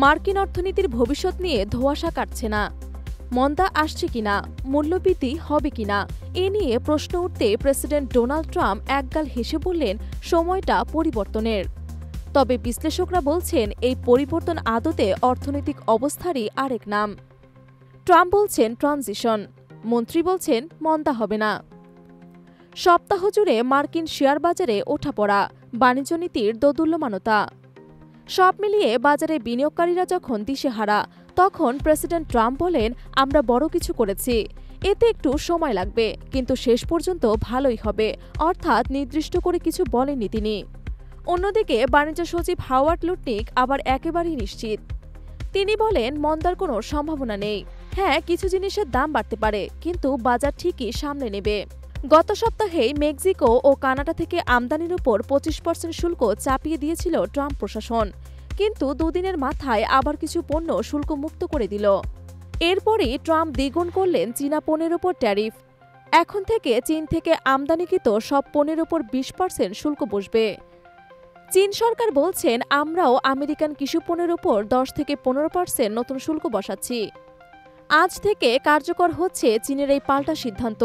মার্কিন অর্থনীতির ভবিষ্যৎ নিয়ে ধোঁয়াশা কাটছে না। মন্দা আসছে কিনা, মূল্যবৃদ্ধি হবে কিনা এ নিয়ে প্রশ্ন উঠতে প্রেসিডেন্ট ডোনাল্ড ট্রাম্প একগাল হেসে বললেন, সময়টা পরিবর্তনের। তবে বিশ্লেষকরা বলছেন, এই পরিবর্তন আদতে অর্থনৈতিক অবস্থারই আরেক নাম। ট্রাম্প বলছেন ট্রানজিশন, মন্ত্রী বলছেন মন্দা হবে না। সপ্তাহ জুড়ে মার্কিন শেয়ার বাজারে ওঠাপড়া, বাণিজ্য নীতির দোদুল্যমানতা। সব মিলিয়ে বাজারে বিনিয়োগকারীরা যখন দিশেহারা, তখন প্রেসিডেন্ট ট্রাম্প বলেন, আমরা বড় কিছু করেছি, এতে একটু সময় লাগবে, কিন্তু শেষ পর্যন্ত ভালোই হবে, অর্থাৎ নির্দিষ্ট করে কিছু বলেননি তিনি। অন্যদিকে বাণিজ্য সচিব হাওয়ার্ড লুটনিক আবার একেবারেই নিশ্চিত। তিনি বলেন, মন্দার কোনো সম্ভাবনা নেই। হ্যাঁ, কিছু জিনিসের দাম বাড়তে পারে, কিন্তু বাজার ঠিকই সামলে নেবে। গত সপ্তাহেই মেক্সিকো ও কানাডা থেকে আমদানির উপর 25% শুল্ক চাপিয়ে দিয়েছিল ট্রাম্প প্রশাসন, কিন্তু দুদিনের মাথায় আবার কিছু পণ্য শুল্ক মুক্ত করে দিল। এরপরই ট্রাম্প দ্বিগুণ করলেন চীনা পণ্যের উপর ট্যারিফ। এখন থেকে চীন থেকে আমদানিকৃত সব পণ্যের উপর 20% শুল্ক বসবে। চীন সরকার বলছেন, আমরাও আমেরিকান কৃষি পণ্যের উপর 10 থেকে 15% নতুন শুল্ক বসাচ্ছি। আজ থেকে কার্যকর হচ্ছে চীনের এই পাল্টা সিদ্ধান্ত।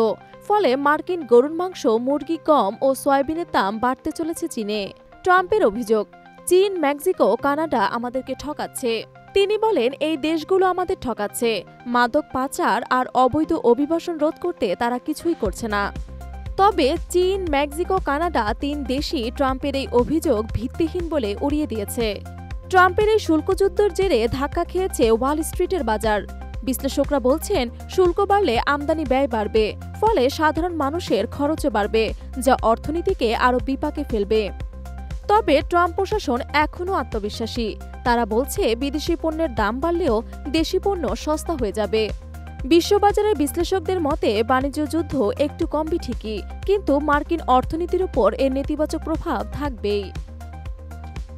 ফলে মার্কিন গরুর মাংস, মুরগি, গম ও সয়াবিনের দাম বাড়তে চলেছে চীনে। ট্রাম্পের অভিযোগ, চীন, মেক্সিকো, কানাডা আমাদেরকে ঠকাচ্ছে। তিনি বলেন, এই দেশগুলো আমাদের ঠকাচ্ছে। মাদক পাচার আর অবৈধ অভিবাসন রোধ করতে তারা কিছুই করছে না। তবে চীন, মেক্সিকো, কানাডা 3 দেশই ট্রাম্পের এই অভিযোগ ভিত্তিহীন বলে উড়িয়ে দিয়েছে। ট্রাম্পের এই শুল্কযুদ্ধের জেরে ধাক্কা খেয়েছে ওয়াল স্ট্রিটের বাজার। বিশ্লেষকরা বলছেন, শুল্ক বাড়লে আমদানি ব্যয় বাড়বে, ফলে সাধারণ মানুষের খরচও বাড়বে, যা অর্থনীতিকে আরও বিপাকে ফেলবে। তবে ট্রাম্প প্রশাসন এখনও আত্মবিশ্বাসী। তারা বলছে, বিদেশি পণ্যের দাম বাড়লেও দেশি পণ্য সস্তা হয়ে যাবে। বিশ্ববাজারের বিশ্লেষকদের মতে, বাণিজ্য যুদ্ধ একটু কমবে ঠিকই, কিন্তু মার্কিন অর্থনীতির উপর এর নেতিবাচক প্রভাব থাকবেই।